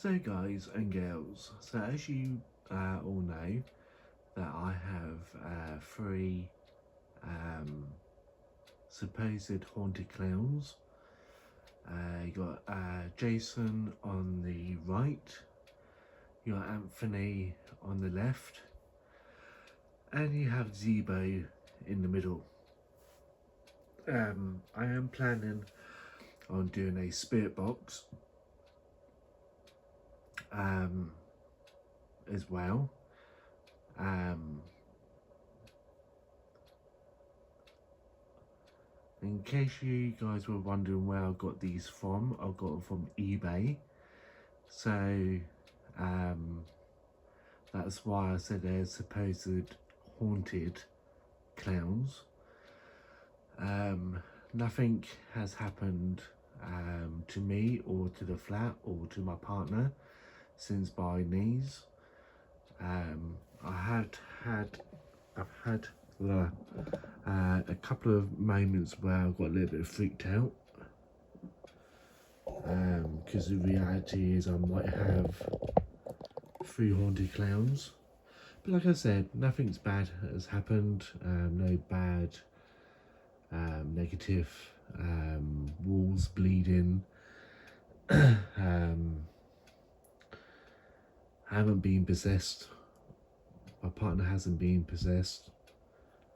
So guys and girls, so as you all know, that I have three supposed haunted clowns. You got Jason on the right, you got Anthony on the left, and you have Zebo in the middle. I am planning on doing a spirit box as well. In case you guys were wondering where I got these from, I got them from eBay. So that's why I said they're supposed haunted clowns. Nothing has happened to me or to the flat or to my partner since buying these. I've had a couple of moments where I got a little bit freaked out, because the reality is I might have 3 haunted clowns, but like I said, nothing's bad has happened. No bad negative walls bleeding. I haven't been possessed. My partner hasn't been possessed.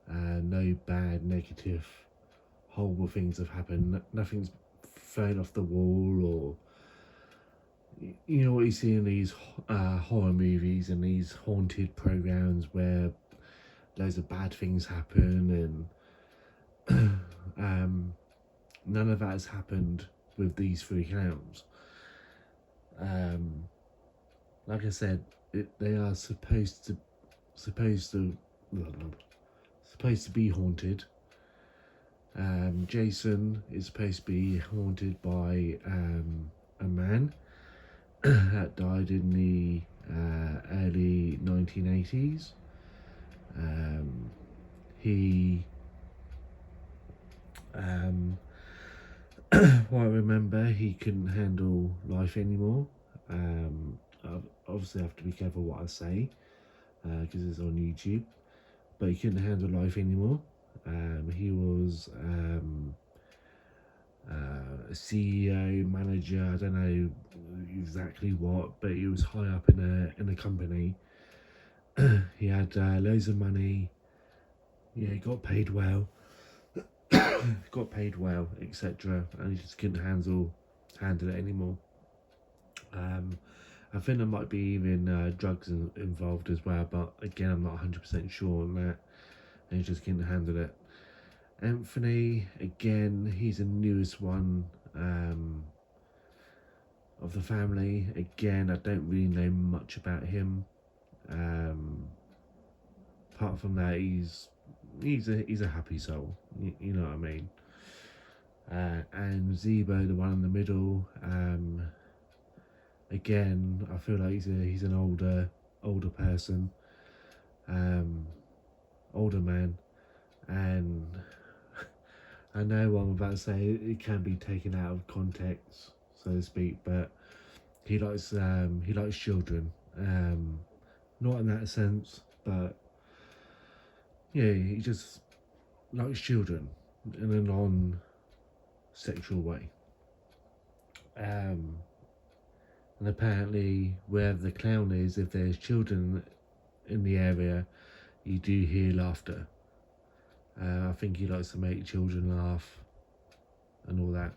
No bad, negative, horrible things have happened. Nothing's thrown off the wall, or you know what you see in these horror movies and these haunted programs where loads of bad things happen, and none of that has happened with these 3 clowns. Like I said, they are supposed to be haunted. Jason is supposed to be haunted by a man that died in the early 1980s. He well, I remember he couldn't handle life anymore. Obviously I have to be careful what I say, because it's on YouTube, but he couldn't handle life anymore. He was a CEO, manager, I don't know exactly what, but he was high up in a company. He had loads of money. Yeah, he got paid well. Etc. And he just couldn't handle it anymore. I think there might be even drugs involved as well, but again, I'm not 100% sure on that. And he just couldn't handle it. Anthony, again, he's the newest one of the family. Again, I don't really know much about him. Apart from that, he's a happy soul. You know what I mean. And Zebo, the one in the middle, again, I feel like he's an older person, older man, and I know what I'm about to say, it can be taken out of context, so to speak, but he likes children, not in that sense, but yeah, he just likes children in a non-sexual way. And apparently where the clown is, if there's children in the area, you do hear laughter. I think he likes to make children laugh and all that.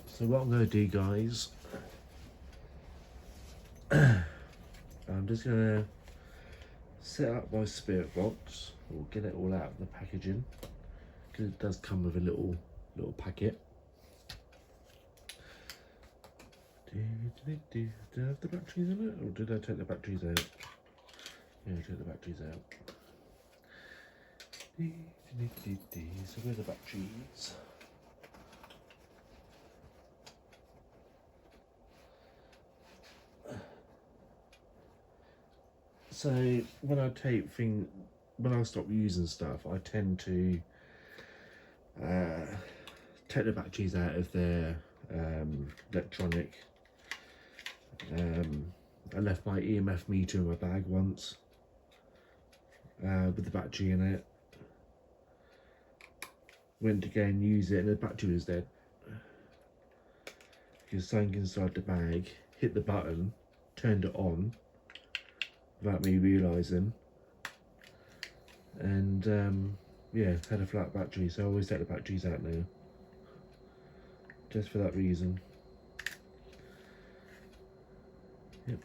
So what I'm going to do, guys, I'm just going to set up my spirit box. We'll get it all out of the packaging, because it does come with a little packet. Did I have the batteries in it, or did I take the batteries out? Yeah, I took the batteries out. So where are the batteries? So when I stop using stuff, I tend to take the batteries out of their electronic. I left my EMF meter in my bag once with the battery in it. Went to go and use it and the battery was dead. Because something inside the bag hit the button, turned it on without me realising, and yeah, had a flat battery, so I always take the batteries out now. Just for that reason. Yep.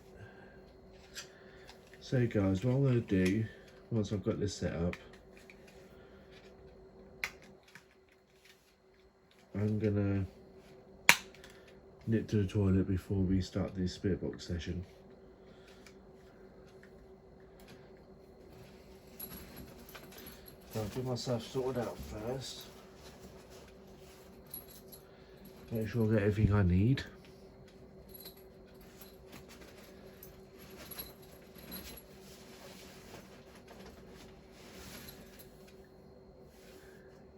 So guys, what I'm going to do, once I've got this set up, I'm going to nip to the toilet before we start the spirit box session. So I'll get myself sorted out first. Make sure I get everything I need.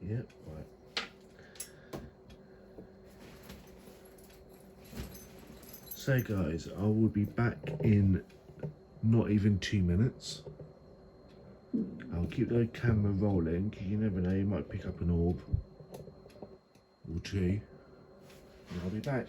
Yep, right. So guys, I will be back in not even 2 minutes. I'll keep the camera rolling, because you never know, you might pick up an orb or two. And I'll be back.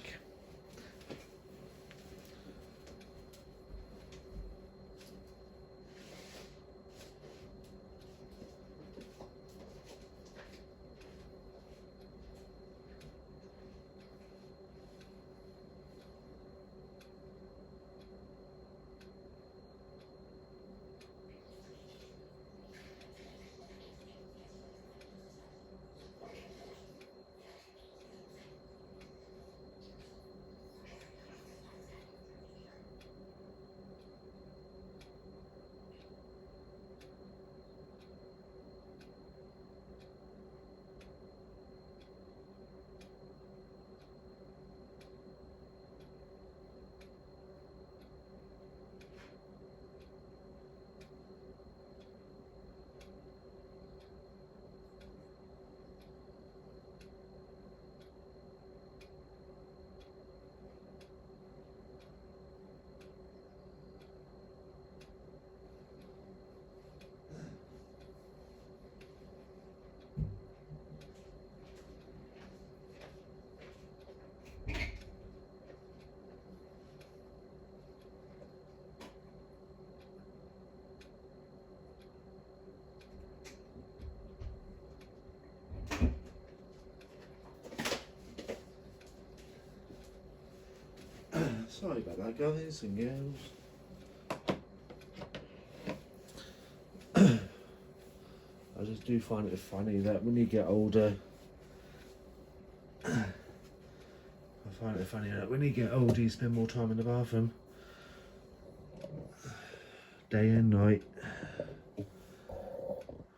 Sorry about that, guys and girls. I just do find it funny that when you get older, you spend more time in the bathroom, day and night.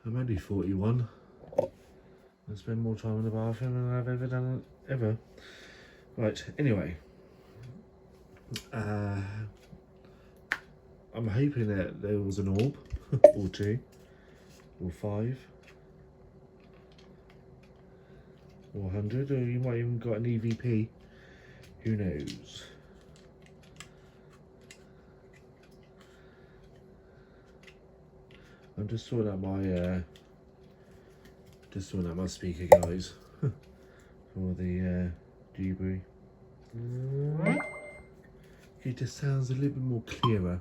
I'm only 41. I spend more time in the bathroom than I've ever done ever. Right, anyway. I'm hoping that there was an orb, or two, or 5, or 100, or you might even got an EVP. Who knows? I'm just sorting out my speaker, guys, for the debris. It just sounds a little bit more clearer.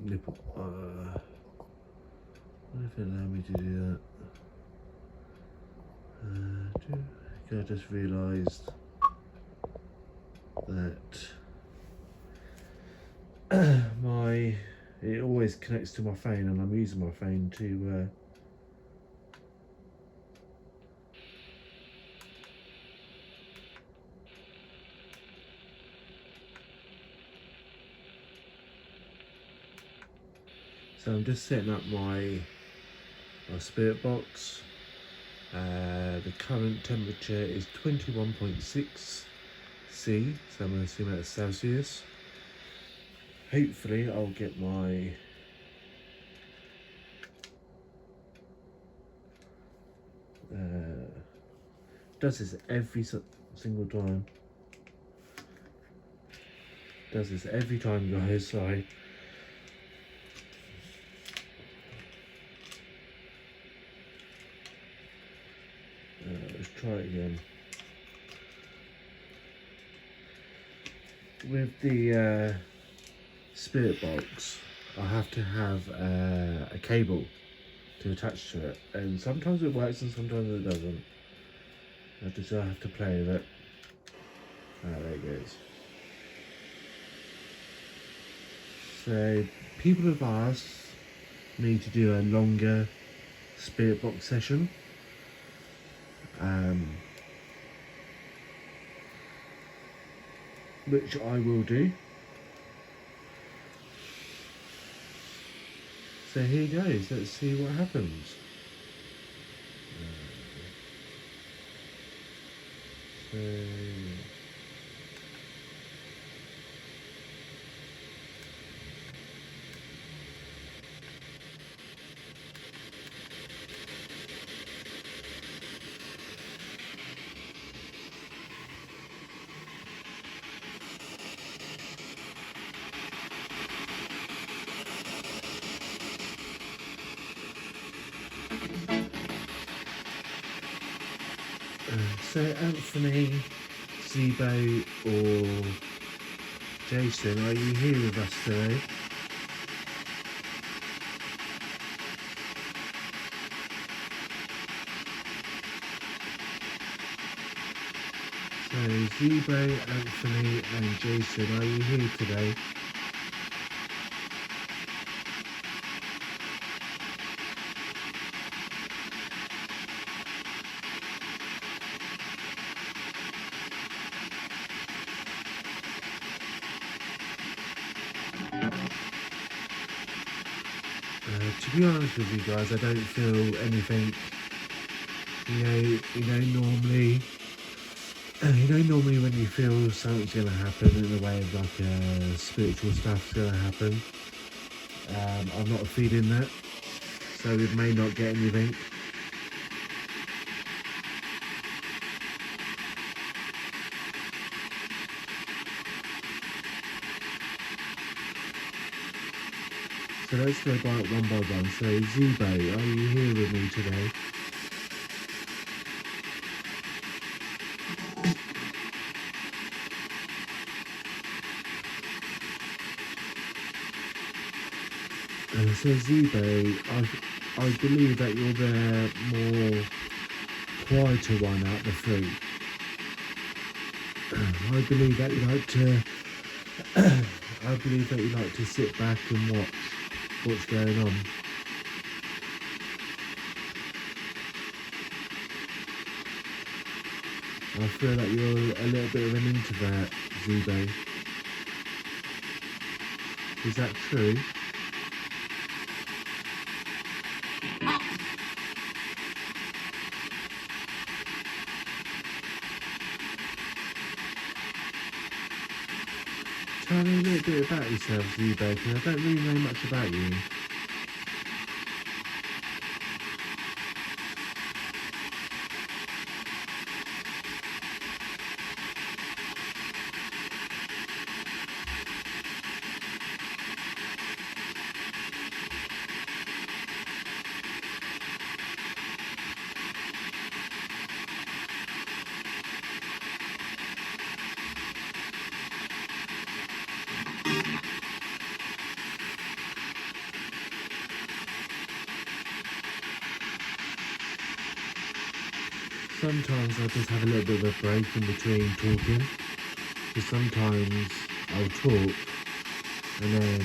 Nipple. What if it allowed me to do that? I just realised that it always connects to my phone, and I'm using my phone to so I'm just setting up my spirit box. The current temperature is 21.6 C, so I'm going to assume that's Celsius. Hopefully I'll get my Does this every single time. Does this every time, guys. Sorry. Let's try it again. With the spirit box, I have to have a cable to attach to it, and sometimes it works and sometimes it doesn't. I just have to play with it. There it goes. So people have asked me to do a longer spirit box session. Which I will do. So here goes, let's see what happens. So So Anthony, Zebo or Jason, are you here with us today? So Zebo, Anthony and Jason, are you here today? To be honest with you guys, I don't feel anything. Normally when you feel something's gonna happen in the way of like spiritual stuff's gonna happen, I'm not feeling that, so we may not get anything. So let's go by it one by one. So Zebo, are you here with me today? So Zebo, I believe that you're the more quieter one out the three. I believe that you like to sit back and watch what's going on. I feel like you're a little bit of an introvert, Zebo. Is that true? Tell me a little bit about yourself, Zebo, because I don't really know much about you. Sometimes I just have a little bit of a break in between talking, because sometimes I'll talk and then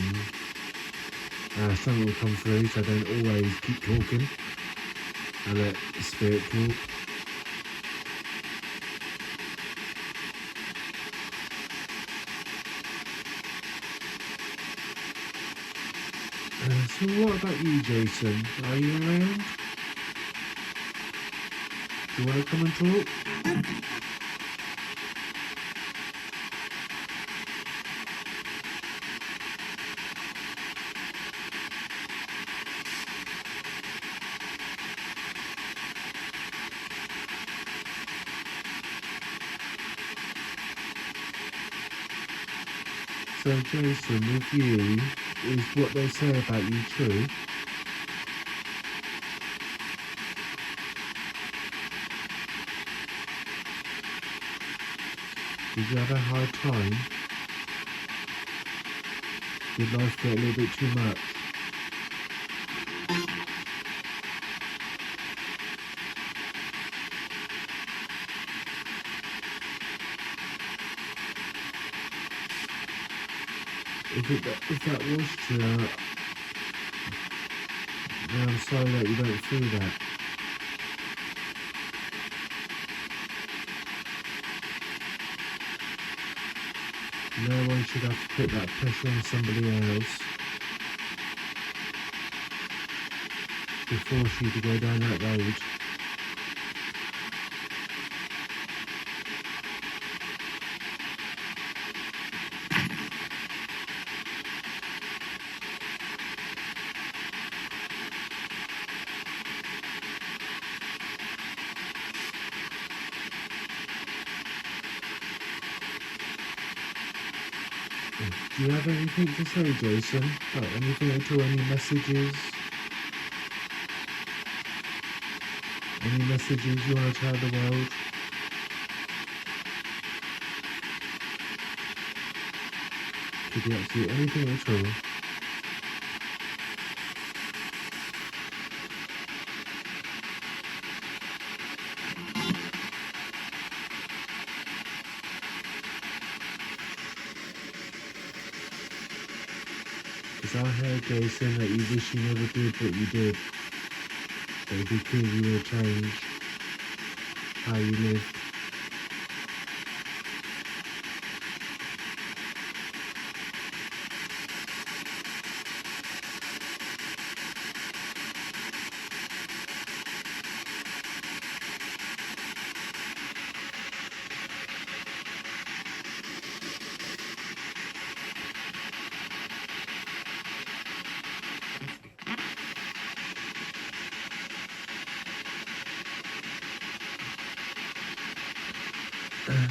something will come through, so I don't always keep talking. I let the spirit talk. So what about you, Jason? Are you around? Do you want to come and talk? So Jason, with you, is what they say about you true? Did you have a hard time? Did life get a little bit too much? If that was true, then I'm sorry that you don't feel that. No one should have to put that pressure on somebody else to force you to go down that road. Do you have anything to say, Jason? Anything at all? Any messages? Any messages you want to tell the world? Could you actually anything at all? Because I heard, Jason, that you wish you never did what you did. But because you will change how you live.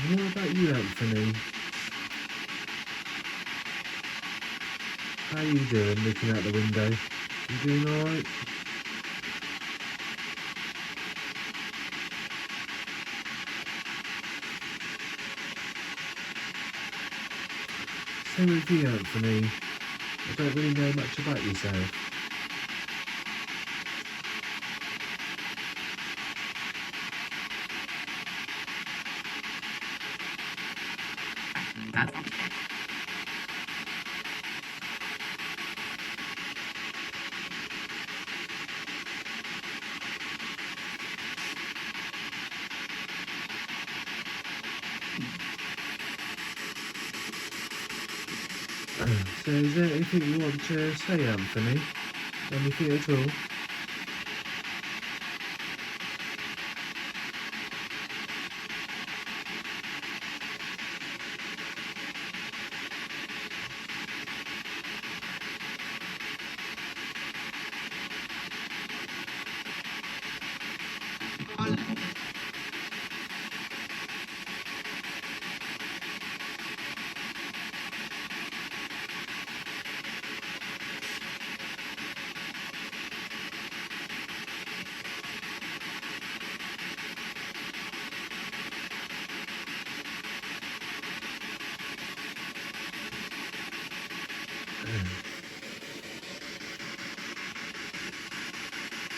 What about you, Anthony? How you doing looking out the window? You doing alright? Same with you, Anthony. I don't really know much about yourself. So is there anything you want to say, Anthony? Anything at all?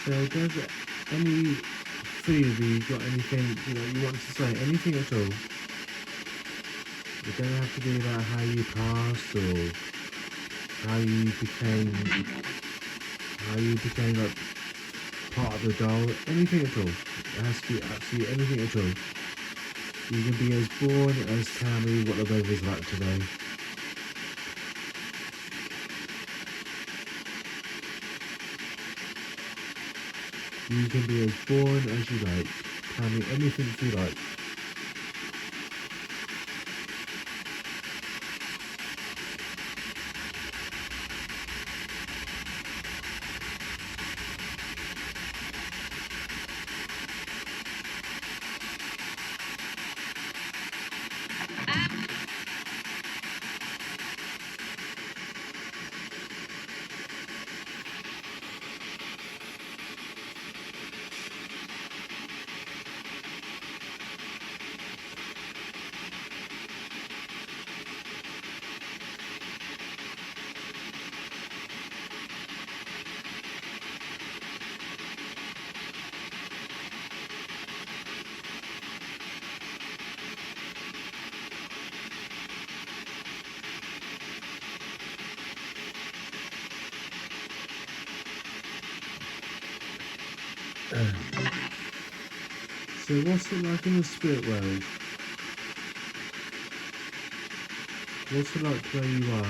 So does any three of you got anything you want to say? Anything at all? It don't have to be about how you passed or how you became like part of the doll. Anything at all. It has to be absolutely anything at all. You can be as boring as tell me what the weather's like today. You can be as boring as you like. Tell me anything you like. So what's it like in the spirit world? What's it like where you are?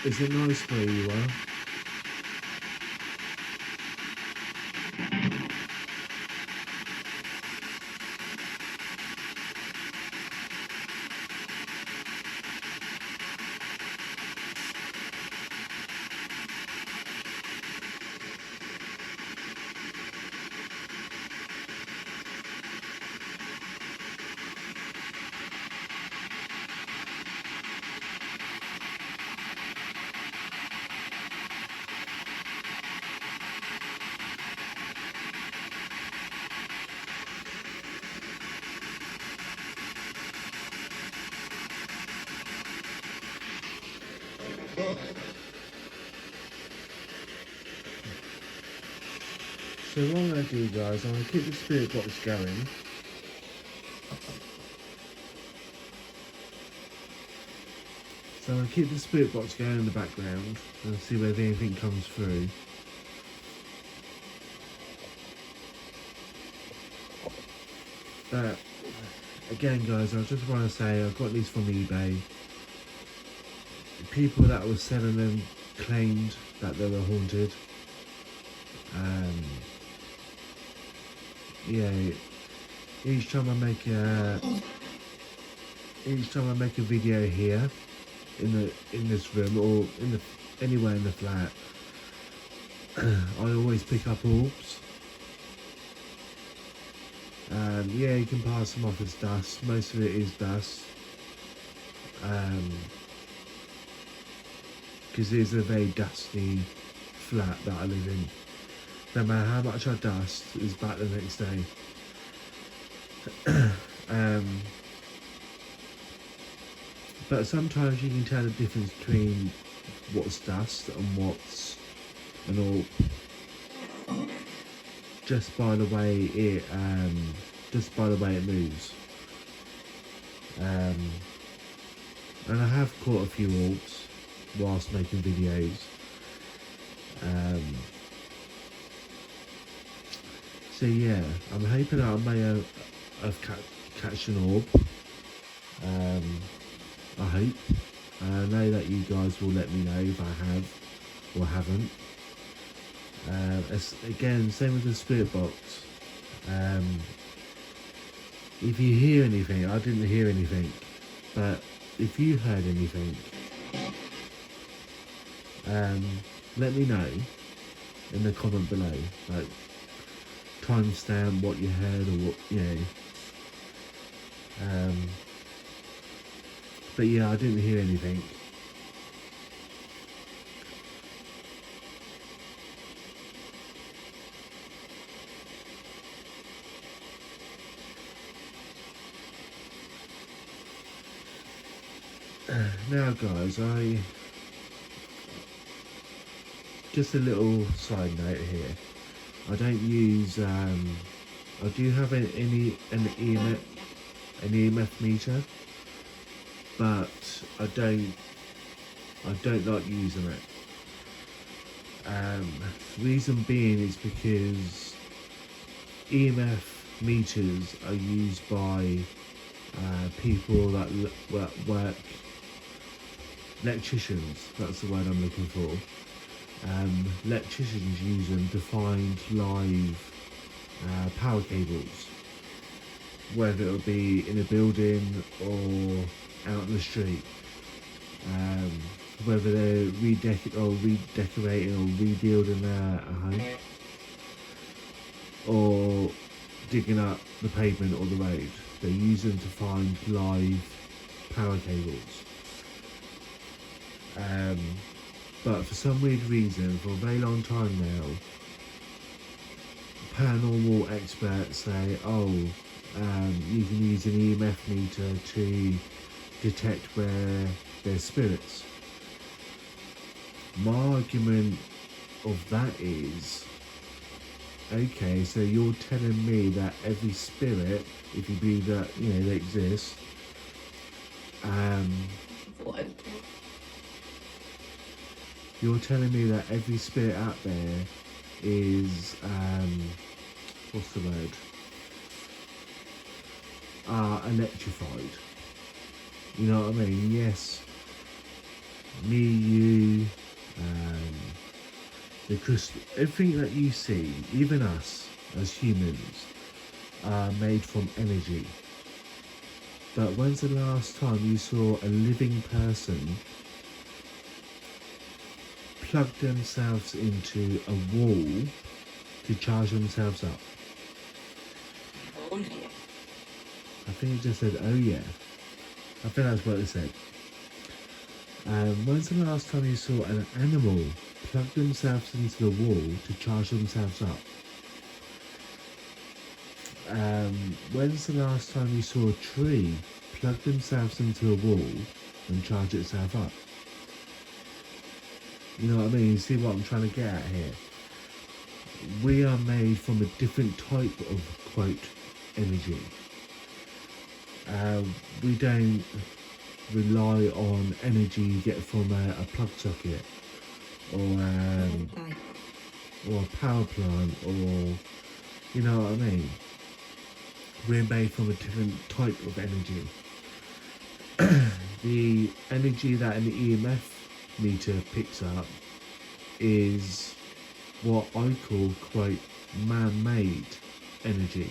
Is it nice where you are? So what I'm going to do, guys, I'm going to keep the spirit box going. So I'm going to keep the spirit box going in the background and see whether anything comes through. But again, guys, I just want to say I got these from eBay. The people that were selling them claimed that they were haunted. Yeah, each time I make a video here in this room or anywhere in the flat, I always pick up orbs. Yeah, you can pass them off as dust. Most of it is dust. Because it is a very dusty flat that I live in. No matter how much I dust, it's back the next day. But sometimes you can tell the difference between what's dust and what's an orb just by the way it moves. And I have caught a few orbs whilst making videos. So yeah, I'm hoping that I may have catch an orb. I hope. I know that you guys will let me know if I have or haven't. Again, same with the spirit box. If you hear anything, I didn't hear anything, but if you heard anything, let me know in the comment below, like timestamp what you heard or what, you know. But yeah, I didn't hear anything. Now guys, just a little side note here. I don't use, I do have an EMF meter, but I don't like using it. Reason being is because EMF meters are used by people that work, electricians, that's the word I'm looking for. Electricians use them to find live power cables, whether it'll be in a building or out in the street, whether they're redecorating or rebuilding a home, or digging up the pavement or the road. They use them to find live power cables. But for some weird reason, for a very long time now, paranormal experts say, oh, you can use an EMF meter to detect where there's spirits. My argument of that is, okay, so you're telling me that every spirit, if you believe that, they exist, you're telling me that every spirit out there is, what's the word? Electrified. You know what I mean? Yes. Me, you, the crystal, everything that you see, even us as humans, are made from energy. But when's the last time you saw a living person plug themselves into a wall to charge themselves up? Oh yeah. I think it just said, oh yeah. I think that's what it said. When's the last time you saw an animal plug themselves into the wall to charge themselves up? When's the last time you saw a tree plug themselves into a wall and charge itself up? You know what I mean? You see what I'm trying to get at here? We are made from a different type of, quote, energy. We don't rely on energy you get from a plug socket or a power plant, or you know what I mean. We're made from a different type of energy. The energy that an EMF meter picks up is what I call, quote, man-made energy.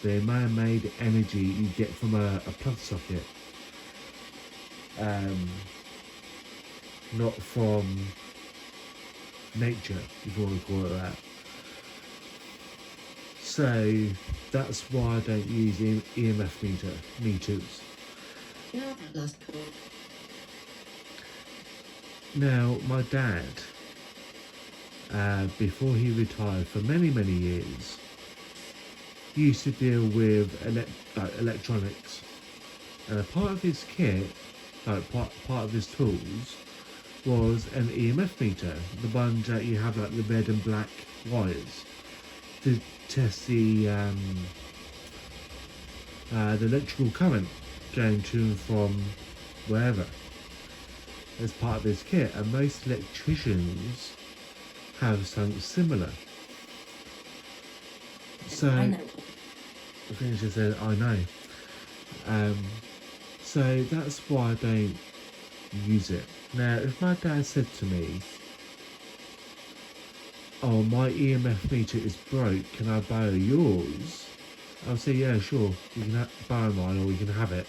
The man-made energy you get from a plug socket, not from nature, if you want to call it that. So that's why I don't use EMF meters. Yeah, that last call. Now, my dad, before he retired for many, many years, used to deal with electronics. And a part of his kit, part of his tools, was an EMF meter, the one that you have like the red and black wires to test the electrical current going to and from wherever, as part of his kit. And most electricians have something similar. So I know. I think she said, I know. So that's why I don't use it. Now, if my dad said to me, oh, my EMF meter is broke, can I borrow yours? I'll say, yeah, sure, you can borrow mine, or you can have it.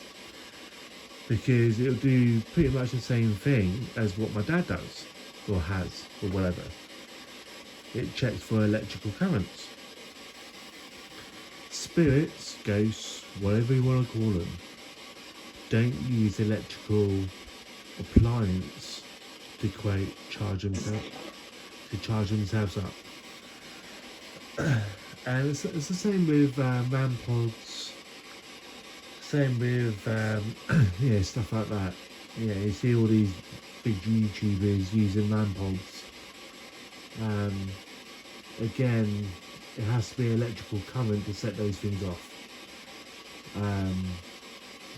Because it'll do pretty much the same thing as what my dad does, or has, or whatever. It checks for electrical currents. Spirits, ghosts, whatever you want to call them, don't use electrical appliance to, quote, charge themselves up. And it's the same with RAM pods, same with yeah, stuff like that. Yeah, you see all these big YouTubers using RAM pods. Again, it has to be electrical current to set those things off.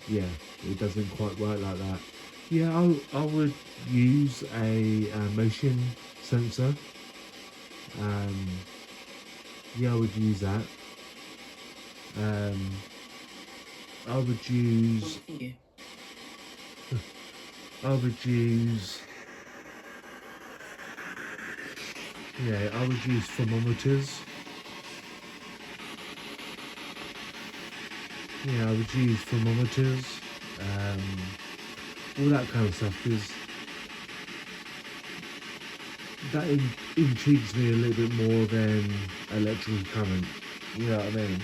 Yeah, it doesn't quite work like that. Yeah, I would use a motion sensor. Yeah, I would use that. I would use thermometers. Yeah, I would use thermometers, all that kind of stuff, because that intrigues me a little bit more than electrical current. You know what I mean?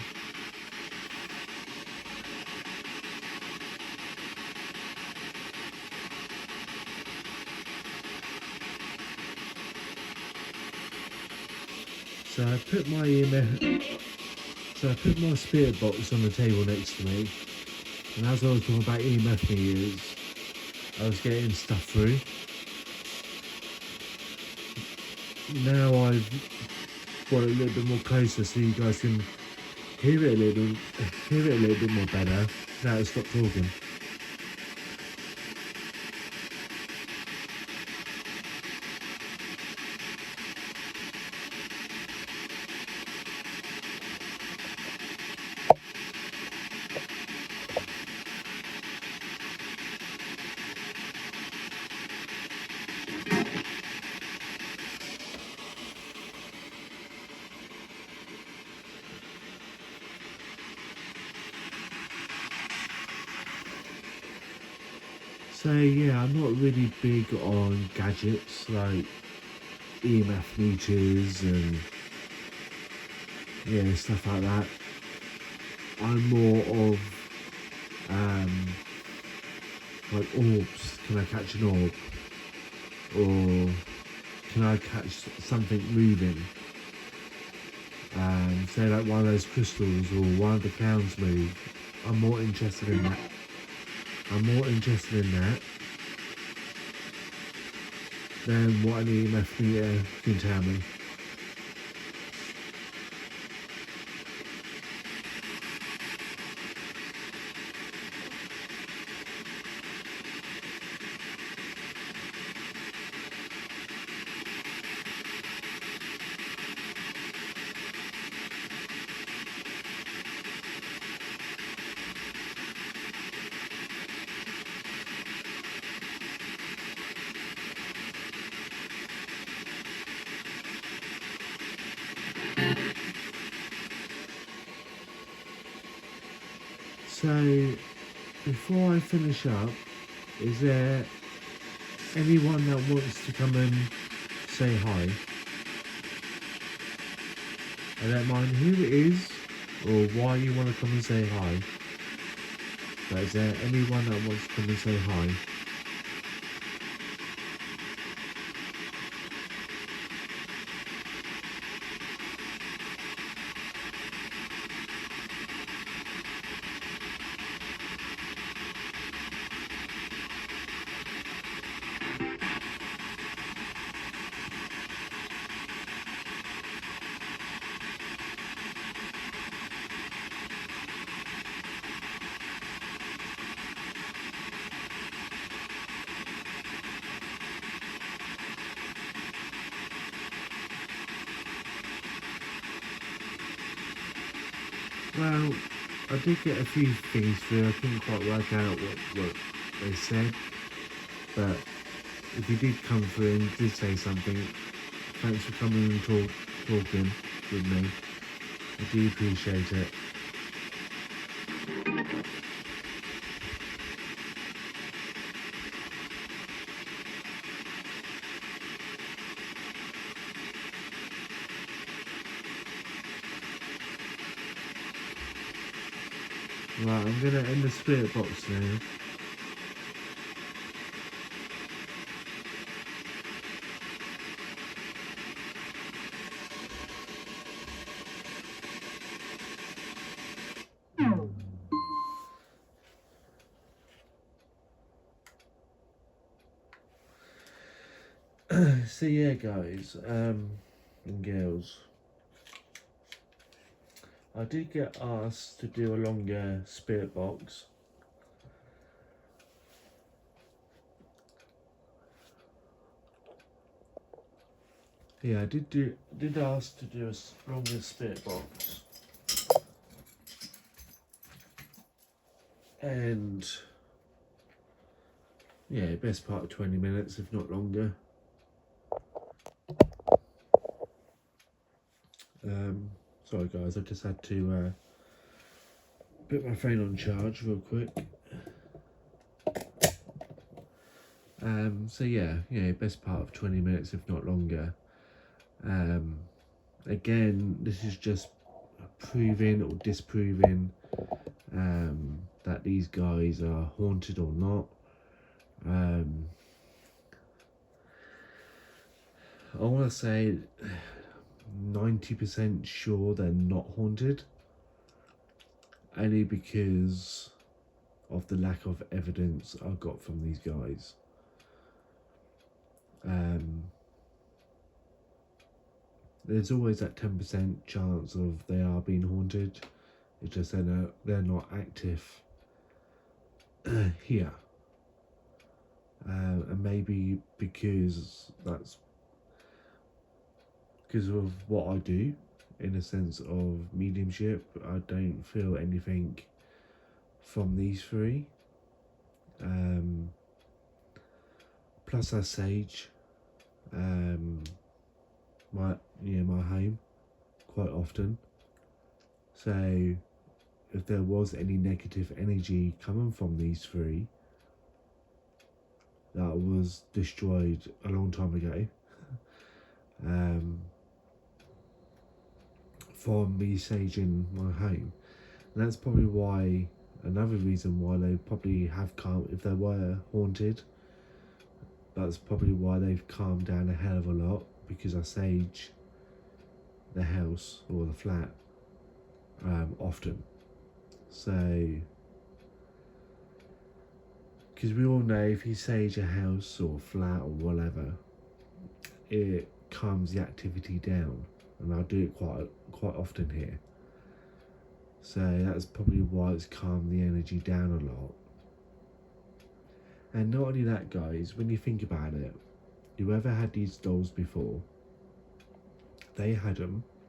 So I put my spirit box on the table next to me, And as I was talking about EMF meters, I was getting stuff through. Now I've got it a little bit more closer so you guys can hear it a little bit more better. Now I stop talking. So yeah, I'm not really big on gadgets like EMF meters and yeah, stuff like that. I'm more of like orbs. Can I catch an orb? Or can I catch something moving? Say like one of those crystals or one of the clowns move. I'm more interested in that. Than what an EMF meter can tell me. So, before I finish up, is there anyone that wants to come and say hi? I don't mind who it is or why you want to come and say hi. But is there anyone that wants to come and say hi? Well, I did get a few things through. I couldn't quite work out what they said. But if you did come through and did say something, thanks for coming and talking with me. I do appreciate it. Right, I'm gonna end the spirit box now. So yeah, guys, and girls, I did get asked to do a longer spirit box. Yeah, I did ask to do a longer spirit box, and yeah, best part of 20 minutes, if not longer. Sorry guys, I just had to put my phone on charge real quick. So yeah, best part of 20 minutes, if not longer. Again, this is just proving or disproving that these guys are haunted or not. I want to say 90% sure they're not haunted, only because of the lack of evidence I got from these guys. There's always that 10% chance of they are being haunted. It's just they're not active here. And maybe because that's because of what I do, in a sense of mediumship, I don't feel anything from these three. Plus I sage my home quite often. So if there was any negative energy coming from these three, that was destroyed a long time ago. From me saging my home. And that's probably why, another reason why they probably have calmed, if they were haunted, that's probably why they've calmed down a hell of a lot, because I sage the house or the flat often. So, because we all know if you sage a house or flat or whatever, it calms the activity down, and I do it quite often here. So that's probably why it's calmed the energy down a lot. And not only that, guys, when you think about it, whoever had these dolls before, they had them